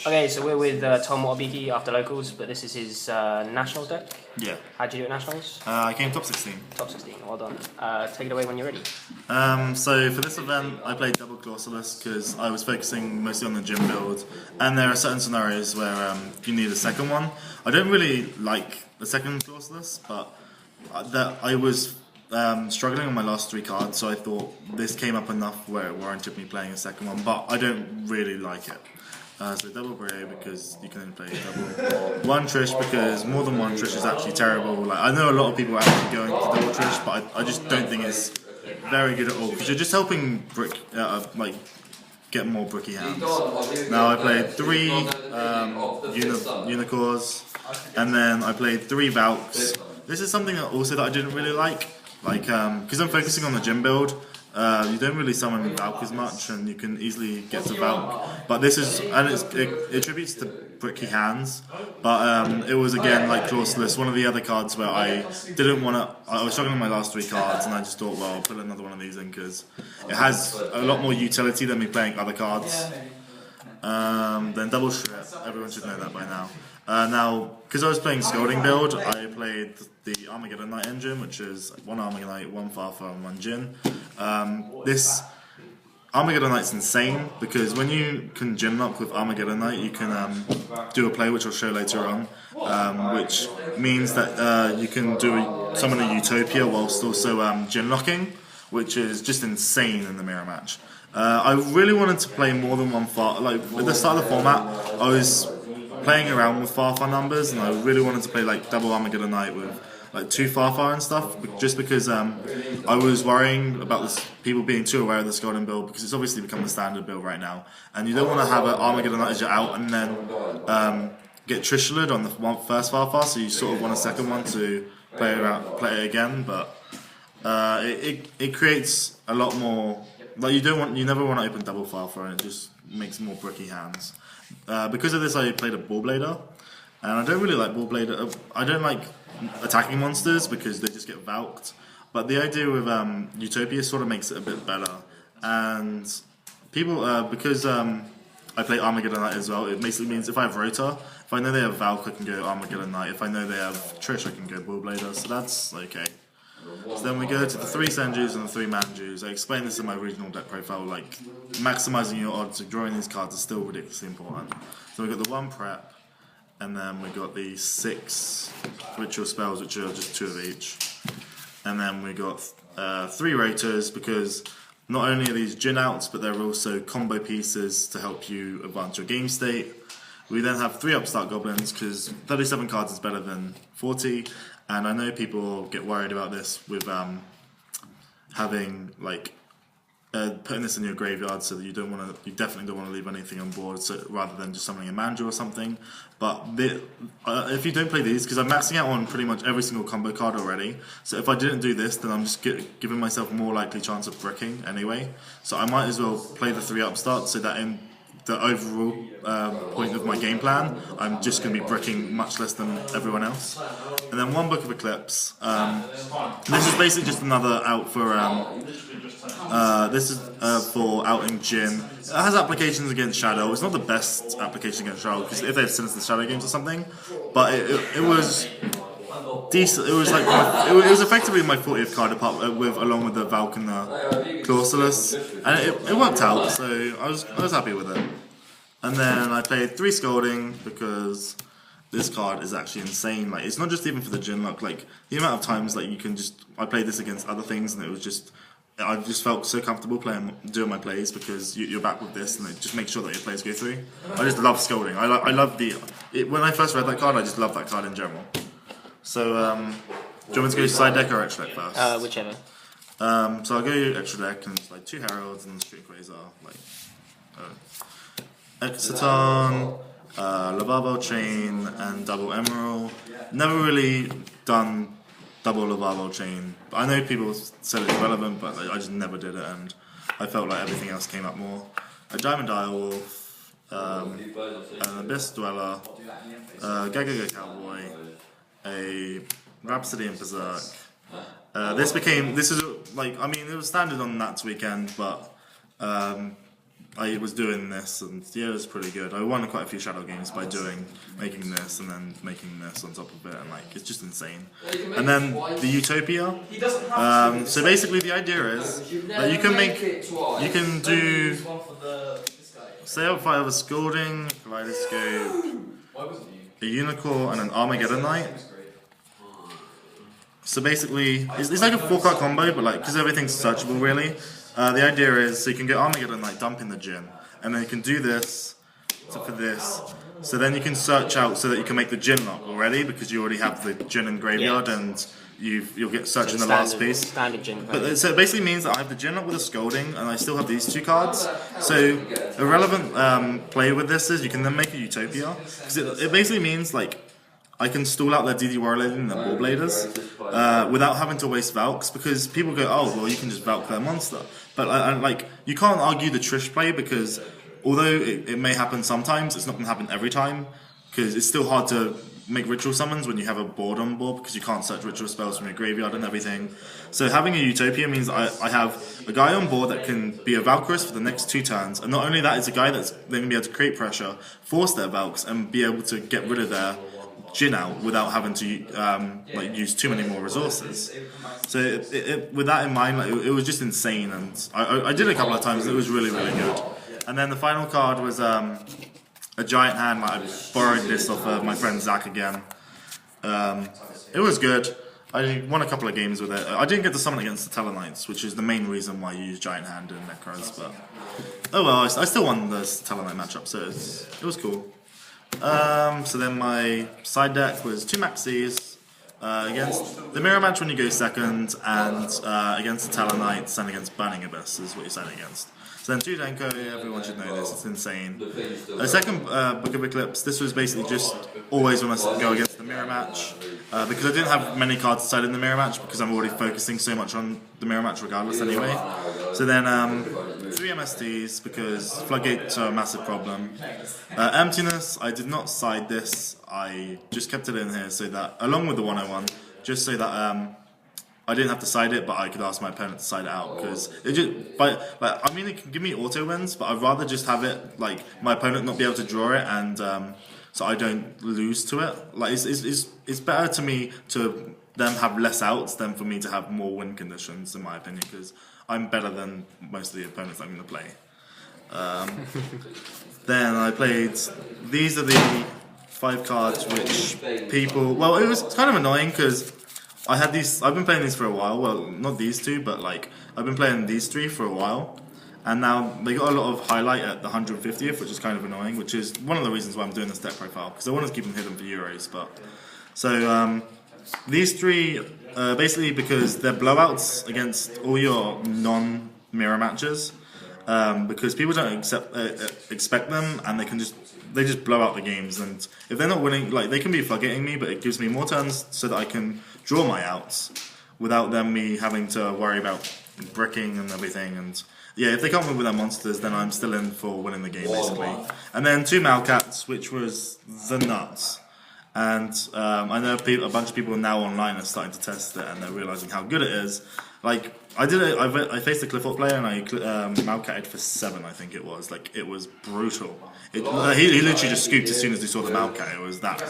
Okay, so we're with Tom Watabiki after locals, but this is his nationals deck. Yeah. How'd you do at nationals? I came top 16. Top 16, well done. Take it away when you're ready. So for this event, I played double Clausolas because I was focusing mostly on the Djinn build, and there are certain scenarios where you need a second one. I don't really like the second Clausolas, but I was struggling on my last 3 cards, so I thought this came up enough where it warranted me playing a second one, but I don't really like it. So double Brionac because you can only play double. One Trish because more than one Trish is actually terrible. Like I know a lot of people are actually going to double Trish, but I just don't think it's very good at all because you're just helping get more bricky hands. Now I played 3 Unicores, and then I played 3 Valks. This is something that I didn't really like because I'm focusing on the Djinn build. You don't really summon Valk as much, and you can easily get to Valk. But this is, and it attributes to bricky hands. But it was again like Clausolas, one of the other cards where I didn't want to. I was struggling with my last 3 cards, and I just thought, well, I'll put another one of these in because it has a lot more utility than me playing other cards. Then double Shurit, everyone should know that by now. Now, because I was playing Scolding build, I played the Armageddon Knight engine, which is 1 Armageddon Knight, 1 Farfar, and 1 Djinn. This Armageddon Knight's insane because when you can Djinn lock with Armageddon Knight, you can do a play which I'll show later on, which means that you can summon a Utopia whilst also Djinn locking, which is just insane in the mirror match. I really wanted to play more than one Farfar. Like at the start of the format, I was playing around with Farfar numbers, and I really wanted to play like double Armageddon Knight with like 2 Farfar and stuff, just because I was worrying about people being too aware of the Scolding build because it's obviously become the standard build right now, and you don't want to have an Armageddon Knight as you're out and then get Trishula'd on the first Farfar, so you sort of want a second one to play it again, but it creates a lot more. Like you never want to open double Farfar, and it just makes more bricky hands. Because of this, I played a Ballblader, and I don't really like Ballblader. I don't like attacking monsters because they just get Valked. But the idea with Utopia sort of makes it a bit better. And people, because I play Armageddon Knight as well, it basically means if I have ROTA, if I know they have Valk, I can go Armageddon Knight. If I know they have Trish, I can go Ballblader. So that's okay. So then we go to the 3 Senjus and the 3 Manjus. I explained this in my regional deck profile, like maximising your odds of drawing these cards is still ridiculously important. So we got the 1 Prep, and then we got the 6 Ritual Spells, which are just 2 of each. And then we got 3 Rotas, because not only are these Djinn outs, but they're also combo pieces to help you advance your game state. We then have 3 Upstart Goblins, because 37 cards is better than 40. And I know people get worried about this with having putting this in your graveyard, so that you definitely don't want to leave anything on board, so rather than just summoning a Manju or something. But if you don't play these, because I'm maxing out on pretty much every single combo card already, so if I didn't do this, then I'm just giving myself more likely chance of bricking anyway. So I might as well play the 3 Upstarts, so that in the overall point of my game plan, I'm just going to be bricking much less than everyone else. And then 1 Book of Eclipse. This is basically just another out for for outing Djinn. It has applications against Shadow. It's not the best application against Shadow because if they have Sinister Shadow games or something, but it was decent. It was it was effectively my 40th card along with the Valk and the Clausolas, and it worked out. So I was happy with it. And then I played 3 Scolding because this card is actually insane. Like it's not just even for the Djinn luck. Like the amount of times I played this against other things, and it was just. I just felt so comfortable doing my plays because you're back with this, and it just makes sure that your plays go through. I just love Scolding. I love when I first read that card, I just love that card in general. So, do you want me to go side deck or extra deck first? Whichever. So I'll go extra deck, and it's 2 Heralds and Street Quasar, Exciton, Lavalval Chain, and double Emeral. Never really done double Lavalval Chain. I know people said it's relevant, but I just never did it, and I felt like everything else came up more. A Diamond Direwolf, an Abyss Dweller, Gagaga Cowboy, a Rhapsody and Berserk. It was standard on Nats weekend, but I was doing this, and yeah, it was pretty good. I won quite a few shadow games by making this and then making this on top of it, and like it's just insane. And then the Utopia. So basically, the idea is that you can do Lavalval Scolding, Kaleidoscope, a Unicore, and an Armageddon Knight. So basically, it's like a 4-card combo, but like because everything's searchable really. The idea is so you can go Armageddon Knight, dump in the Djinn, and then you can do this for this. So then you can search out so that you can make the Djinn lock already because you already have the Djinn in graveyard and you'll get searching the last piece. Standard Djinn. But so it basically means that I have the Djinn lock with a Scolding and I still have these 2 cards. So a relevant play with this is you can then make a Utopia because it basically means like I can stall out their DD Warlord and their Warbladers without having to waste Valks because people go, oh well, you can just Valk their monster. But like you can't argue the Trish play because although it may happen sometimes, it's not going to happen every time because it's still hard to make ritual summons when you have a board on board because you can't search ritual spells from your graveyard and everything. So having a Utopia means I have a guy on board that can be a Valkyrus for the next 2 turns, and not only that, it's a guy that's then going to be able to create pressure, force their Valks, and be able to get rid of their Djinn out without having to like use too many more resources. So with that in mind, like, it was just insane, and I did it a couple of times. It was really good. And then the final card was a giant hand. Like, I borrowed this off my friend Zach again. It was good. I won a couple of games with it. I didn't get to summon against the Tellarknights, which is the main reason why you use giant hand in Nekroz. But oh well, I still won the Tellarknight matchup, so it was cool. So then my side deck was 2 Maxis against the Mirror match when you go second, and against the Tellarknights and against Burning Abyss is what you're setting against. So then 2 Denko, everyone should know this, it's insane. The second Book of Eclipse, this was basically just always when I go against the Mirror match, because I didn't have many cards decided in the Mirror match because I'm already focusing so much on the Mirror match regardless anyway. So then 3 MSTs because Floodgates are a massive problem. Emptiness, I did not side this, I just kept it in here so that, along with the 101, just so that I didn't have to side it, but I could ask my opponent to side it out because it just. But like, I mean, it can give me auto wins, but I'd rather just have it like my opponent not be able to draw it, and so I don't lose to it. Like it's better to me to them have less outs than for me to have more win conditions, in my opinion, because I'm better than most of the opponents I'm going to play. Then I played. These are the 5 cards which people. Well, it was kind of annoying because. I had these. I've been playing these for a while. Well, not these 2, but like I've been playing these 3 for a while, and now they got a lot of highlight at the 150th, which is kind of annoying. Which is one of the reasons why I'm doing this deck profile because I want to keep them hidden for Euros. But so these 3 basically because they're blowouts against all your non-mirror matches because people don't expect them, and they just blow out the games. And if they're not winning, like they can be floodgating me, but it gives me more turns so that I can draw my outs without me having to worry about bricking and everything. And yeah, if they can't win with their monsters, then I'm still in for winning the game basically. And then 2 Malcats, which was the nuts. And I know a bunch of people now online are starting to test it, and they're realizing how good it is. Like I did it. I faced a Clifford player and I Malcatted for 7. I think it was. Like it was brutal. He literally just scooped as soon as he saw the Malcat. It was that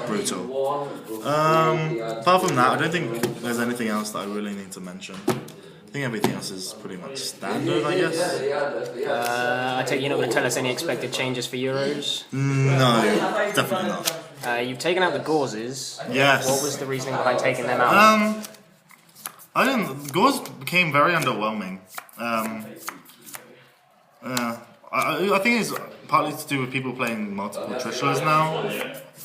brutal. Apart from that, I don't think there's anything else that I really need to mention. I think everything else is pretty much standard, I guess. I take you're not going to tell us any expected changes for Euros? No, definitely not. You've taken out the Gauzes. Yes. What was the reasoning behind taking them out? Gauze became very underwhelming. I think it's partly to do with people playing multiple Trishulas now.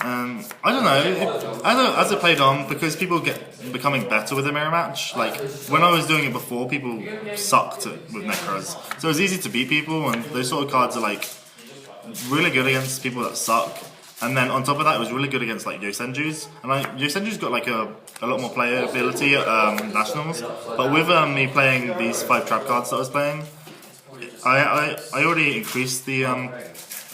I don't know. As it played on, because people becoming better with the mirror match. Like when I was doing it before, people sucked with Nekroz, so it was easy to beat people. And those sort of cards are like really good against people that suck. And then on top of that, it was really good against like Yosenju's. And like Yosenju's got like a lot more playability at Nationals. But with me playing these 5 trap cards that I was playing, I already increased the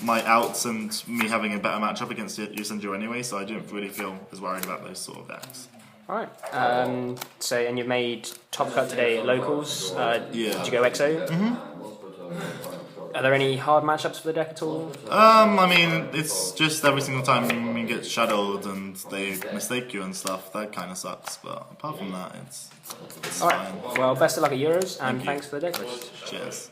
my outs and me having a better matchup against Yosenju anyway, so I didn't really feel as worried about those sort of decks. Alright, so and you've made top cut today at locals. Yeah. Did you go EXO? Are there any hard matchups for the deck at all? I mean, it's just every single time you get shadowed and they mistake you and stuff. That kind of sucks. But apart from that, it's Alright, fine. well, best of luck at Euros, and you. thanks for the deck list. Cheers.